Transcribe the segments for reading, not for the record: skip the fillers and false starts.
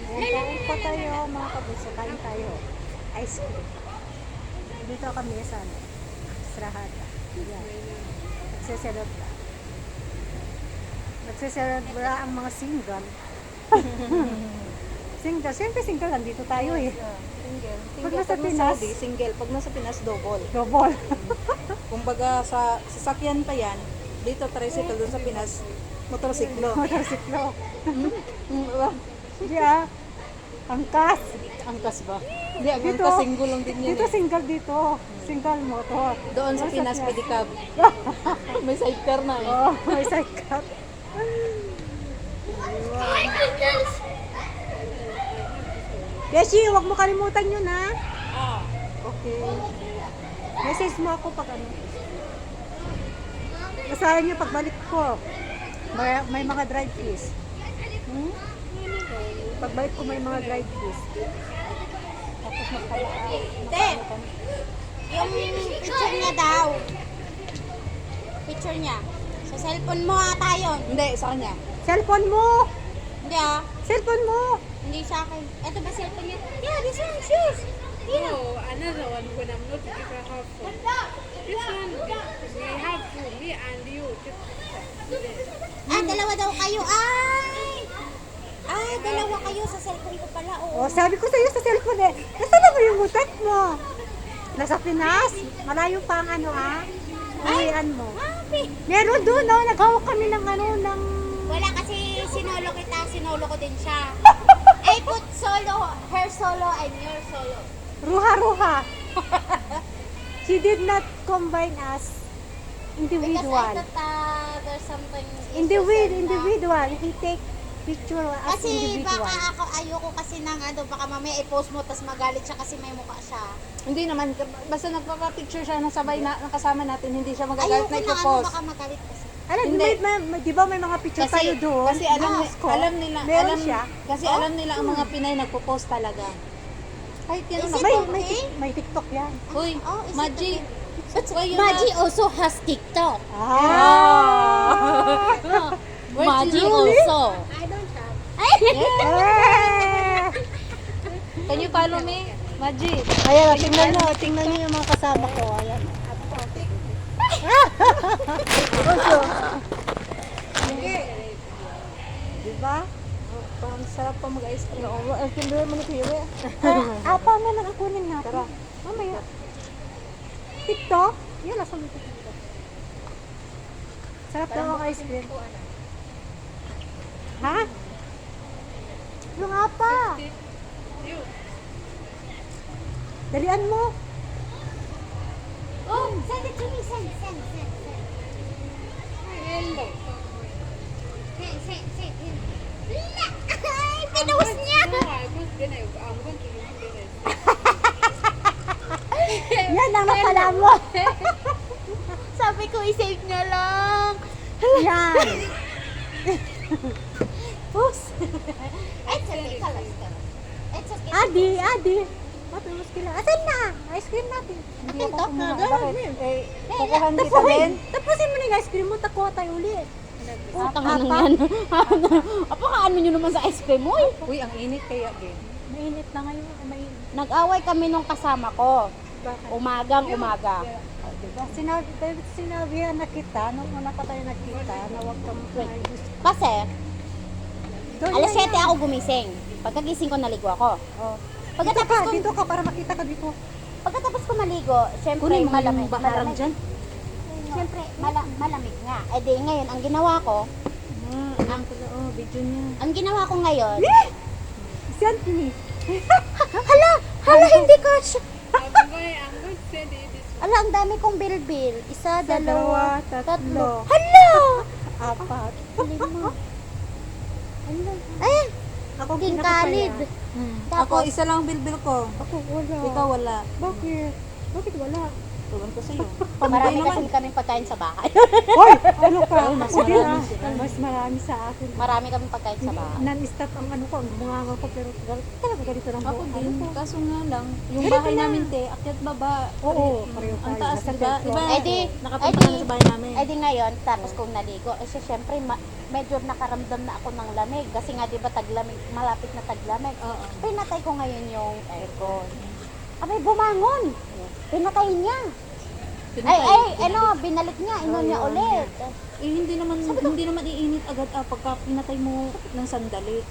Ayan, kain pa tayo mga kabuso. Kain tayo. Ice cream. Dito kami sa Strahada. Ayan. Nagsiselebra. Nagsiselebra ang mga single. Single. Siyempre single. Nandito tayo eh. Single. Pag nasa Pinas, Saudi, single. Pag nasa Pinas, double. double. Kumbaga sa sasakyan pa yan, dito tricycle, doon sa Pinas, motorsiklo. Motorsiklo. Yeah. Angkas. Angkas ba? Hindi, ang Dito. angkas single lang din yan Dito eh. single dito. Single motor. Doon sa Pinas, pedicab. May sidecar na eh. Oh, may sidecar. Beshi, huwag mo kalimutan yun ha. Okay. Message mo ako pag ano. Basahin niyo pagbalik ko. May mga dried fish. Hmm? Pagbalik ko may mga dried fish. Tapos magpapaan. Hindi. Yung picture niya daw. Picture niya. Sa cellphone mo ata yun. Hindi, sa kanya. Cellphone mo! Hindi ah. Cellphone mo! Hindi sa akin. Ito ba cellphone niya? Yeah, this one, shoes. No, another one when I'm not if I have phone. This one we have to me and you. Ah, dalawa daw kayo. Ay! Ah, dalawa kayo sa cellphone ko pala. Oo. Oh, sabi ko sa iyo sa cellphone eh. Nasaan na ba yung utak mo? Nasa Pinas. Malayo pa ang ano ah. Uwian mo. Happy. Meron doon oh, naghawak kami ng ano ng Wala kasi sinolo kita. Sinolo ko din siya. I put solo, her solo and your solo. ruha-ruha. She did not combine us Because I individual. thought there's something. Individual. He take picture as Kasi individual. baka ako ayoko kasi ng ano, baka mamaya i-post mo tas magalit siya kasi may mukha siya. Hindi naman, basta nagpapapicture siya ng sabay na kasama natin, hindi siya magagalit Ayoko na na ano, ipopost. baka magalit kasi. Alam, Hindi. di ba may mga picture tayo doon? Kasi alam, Ko, alam nila, meron alam, siya. kasi alam nila ang mga Pinay nagpo-post talaga. Kahit yan Is ang it May, okay? may, may TikTok yan. Uy, Oh, is it Maji, okay? why you Maji not? also has TikTok. Ah! Maji really? also. I don't have. Ay! Eh! Can you follow me? Maji. Ayan, tingnan nyo yung mga kasama ko. Ayan. Diba? Parang sarap pa mag-ice cream. Oo, ang kinder mo ni Kiwi. Apa na lang ang kunin natin. Tara. Mamaya. TikTok? Yan, nasa may TikTok. Sarap daw ang ice cream. Ha? Yung apa? Dalian mo. Oh, send it to me. Send. Hello. Send. Ay, pinost niya. No, I'm going to remember this. Yan ang napala mo. Sabi ko, i-save niya lang. Yan. Post. It's okay. Kalas. It's okay. Adi. Matulos kila. Asan na? Ice cream natin. Hindi ako Ito, kumuha. kagad. Bakit? Eh, kukuhan kita din. Tapusin mo na yung ice cream mo. Takuha tayo ulit. Utang na yan. Apakaano nyo naman sa ice cream mo? Uy, ang init kaya din. Mainit na ngayon. Mainit. Nag-away kami nung kasama ko. Bakit? Umaga. Oh, diba? Sinabihan na kita, nung una pa tayo nakita, na huwag kang ayos. Kasi, Doon alas na 7 yan. ako gumising. Pagkagising ko, naligo ako. Oh. Pagkatapos Dito ka para makita ka dito. Pagkatapos ko maligo, syempre Kunin mo malamig. yung baharang dyan. Syempre, malamig nga. Eh di, ngayon, ang ginawa ko, Oh, video niya. ang ginawa ko ngayon, Send me. hala, hindi ka siya. I'm going to send it this Ala, ang dami kong bilbil. Isa, dalawa, dalawa, tatlo. Hala! Apat. Lima. Ay, Ako king kinakapaya. kalid. Ako, isa lang ang bilbil ko. Ako wala. Ikaw wala. Bakit? Bakit wala? Tuwan ko sa'yo. Marami Pambay kasi naman. kaming pagkain sa bahay. Hoy! Ano ka? mas Sige marami na. sila. Mas marami sa akin. Marami kaming pagkain sa bahay. Non-stop ang ano ko, ang bunganga ko, pero talaga ganito lang Ako buong din. ano ko. Kaso nga lang, yung Ganito bahay na. namin, te, akyat baba. Oo, pareho Ang tayo. taas, Nasa diba? third floor. Diba? Eh di, Nakapunta ka na sa bahay namin. Eh di ngayon, tapos kung naligo, eh siya syempre, medyo nakaramdam na ako ng lamig. Kasi nga, di ba, taglamig, malapit na taglamig. Oo. Pinatay ko ngayon yung aircon. Abay, bumangon. Pinatay niya. Binalik niya, inon niya ulit. Eh, hindi naman iinit agad pagka pinatay mo ng sandali.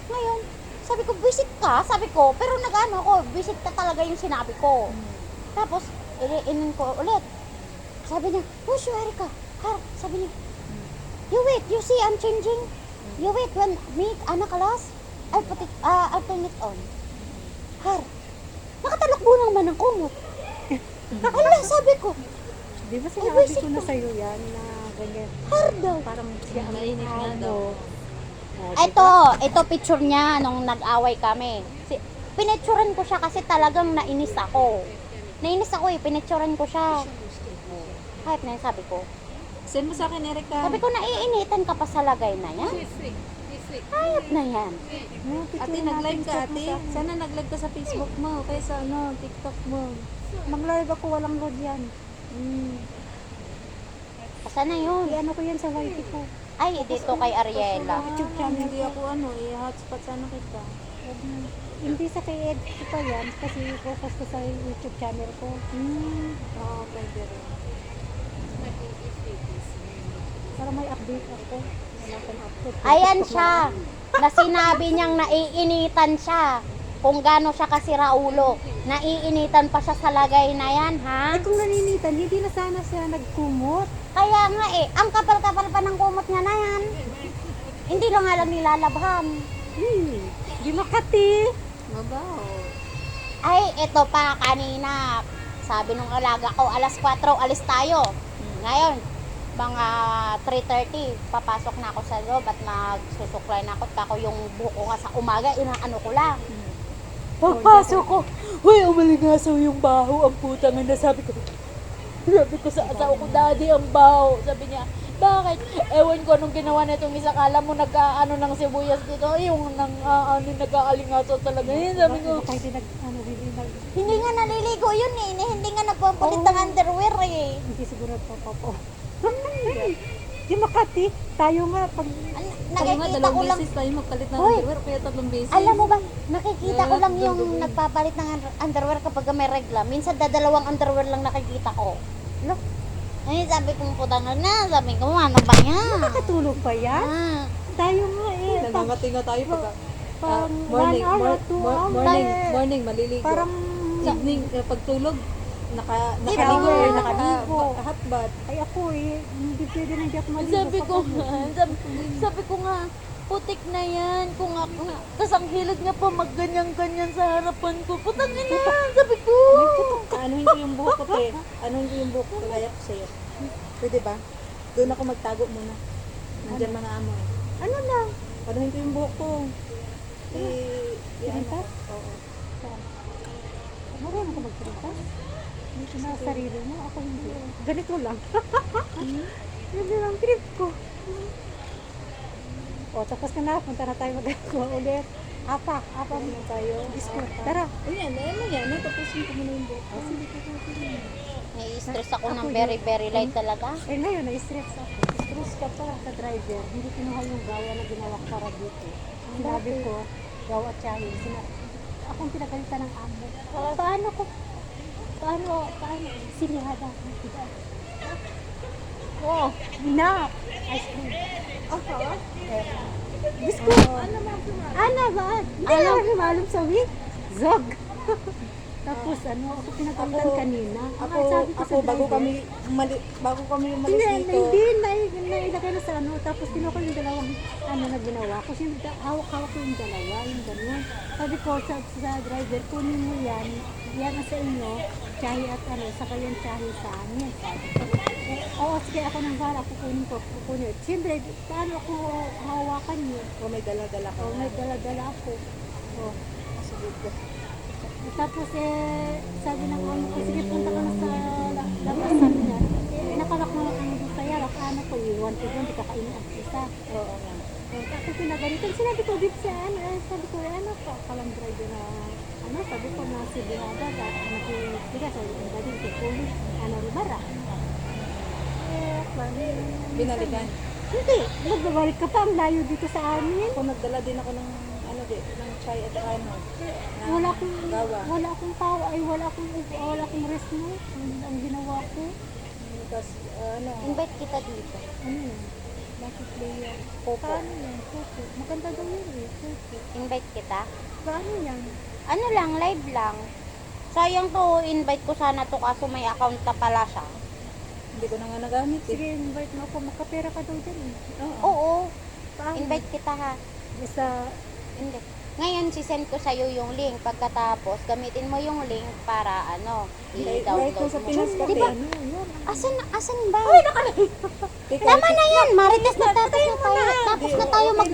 Ngayon, sabi ko, visit ka, sabi ko, pero nag-ano ako, visit ka talaga yung sinabi ko. Tapos, inin ko ulit. Sabi niya, push you, Erika. Har, sabi niya, you wait, you see, I'm changing. You wait, when me, anak kalas, I'll turn it on. Har, nakatalokbo naman ng kumot. Ala, sabi ko, Di ba sinabi ko na sa'yo yan na ganyan? har daw. Parang siya ang Mainit nga daw. Ito picture niya nung nag-away kami. Pinicturean ko siya kasi talagang nainis ako. Nainis ako pinicturean ko siya. Hype na yun, sabi ko. Send mo sa akin, Erika. Sabi ko, naiinitan ka pa sa lagay na yan. She's sick. She's sick. Hype na yan. Ate, nag-live ka, ate. Sana nag-live ka sa Facebook mo, kaya sa TikTok mo. Mag-live ako, walang load yan. Asa na yun? Ano ko yan sa wifi ko. Ay, dito kay Ariela. YouTube channel Hindi ako i-hotspot sana kita. Hindi sa kay Ed ko pa yan kasi focus ko sa YouTube channel ko. Oo, pwede rin. Para may update ako. Wala akong upload. Ayan siya. Na sinabi niyang naiinitan siya. Kung gaano siya kasira ulo. Naiinitan pa siya sa lagay na yan, ha? Kung naninitan, hindi na sana siya nagkumot. Kaya nga ang kapal-kapal pa ng kumot niya na yan. Hindi lang nga lang nilalabhan. Di makati. Mabaho. Ay, ito pa kanina. Sabi nung alaga ko, alas 4 alis tayo. Ngayon, mga 3:30, papasok na ako sa loob at magsusuklay na ako. Kako yung buko nga sa umaga, inaano ko lang. Pagpasok ko, huy, umalingasaw yung baho, ang putang na sabi ko. Sabi ko sa asawa ko, daddy, ang baho. Sabi niya, bakit? Ewan ko anong ginawa na itong isa. Kala mo nag-ano ng sibuyas dito. Yung nag-aalingasaw talaga. Yun, sabi ko, Baka hindi hindi nga naliligo yun eh. Hindi nga nagpapalit ng underwear eh. hindi siguro papapo. Di makati. Tayo nga pag Sabi nga, Nakikita ko 2 lang, beses tayo magpalit ng Hoy! underwear, kaya 3 beses. alam mo ba, nakikita ko lang yung nagpapalit ng underwear kapag may regla. Minsan dadalawang underwear lang nakikita ko. Look. Ay, sabi ko, putang na, sabi ko, ano ba yan? nakatulog pa yan. Ah, Tayo nga eh. Nangangati nga tayo pagka. Pang morning, 1 hour, 2 hours. morning, maliligo. Parang evening, pagtulog, Di nakaligo, ba? Nakaligo. hot bath. ay ako hindi pwede na hindi ako maligo. sabi ko nga, putik na yan. Kung ako nga, tas ang hilig niya pa magganyan-ganyan sa harapan ko. Putang ina, sabi ko. Anuhin ko yung buhok ko, te. Anuhin ko yung buhok ko, kaya ko sa'yo. Pwede ba? Doon ako magtago muna. Nandiyan mga amo eh. Ano lang? Anuhin ko yung buhok ko. Piritas? Oo. Marunong ka magpiritas? Dito na sarili mo, ako hindi. Ganito lang. Hindi lang trip ko. O, tapos ka na. Punta na tayo magagawa ulit. Apa muna tayo. Disco. Tara. Ayan, yan. Tapusin ko muna yung buhok ko. Nai-stress ako ng very, very light talaga. Eh ngayon, na-stress ako. Stress ka pa sa driver. Hindi kinuha yung gawa na ginawa ko para dito. Sinabi ko, gawa at tiyahin. Akong pinagalitan ng amo. Paano sinihada ako? Oh, na! Ice cream. Disco. Ano ba? Hindi na lumalom sa week. Zog. Tapos ako pinagalitan kanina. Sabi ko sa bago driver. kami umalis Hindi, dito. nailagay na sa tapos kinuha ko yung dalawang na ginawa. Kasi hawak-hawak ko yung dalawa, yung gano'n. Sabi ko sa driver, kunin mo yan na sa inyo, tsahi at saka yung tsahi sa amin. Sabi ko, oo, sige ako nang bahala, kukunin. Siyempre, paano ako hawakan niyo? May dala-dala ka. May dala-dala ako. Tapos sabi ng amo ko, sige punta ka na sa labas, sabi niya. Nakalak na ang saya, ano ko, iwan ko doon, di kakainin ang isa. Oo nga. Tapos pinagalitan, sinabi ko dito sa sabi ko, kalang driver na, sabi ko na si Binada, nakikiga, sabi ko, dali, pulis, Rimara. Binalikan. Hindi, magbabalik ka pa, ang layo dito sa amin. Ako nagdala din ako ng ng chai at ano. Wala akong, gawa. wala akong tao, ay wala akong rest no. Ang ginawa ko, Tapos, Invite kita dito. ano yun, bakit player? Popo. Paano yan? Popo. Maganda daw yun eh, Popo. Invite kita. Paano yan? Ano lang, live lang. Sayang to, invite ko sana to kaso may account na pala siya. Hindi ko na nga nagamit eh. Sige, invite mo ako, makapera ka daw dyan eh. Oo. Oo, Paano? invite kita ha. Sa, Hindi. Ngayon, sisend ko sa'yo yung link. Pagkatapos, gamitin mo yung link para, Kahit i-download kung sa mo. Pinas Cafe. Diba? ano yun? Asan ba? Tama na yan. Marites na tapos na tayo. Tapos na tayo mag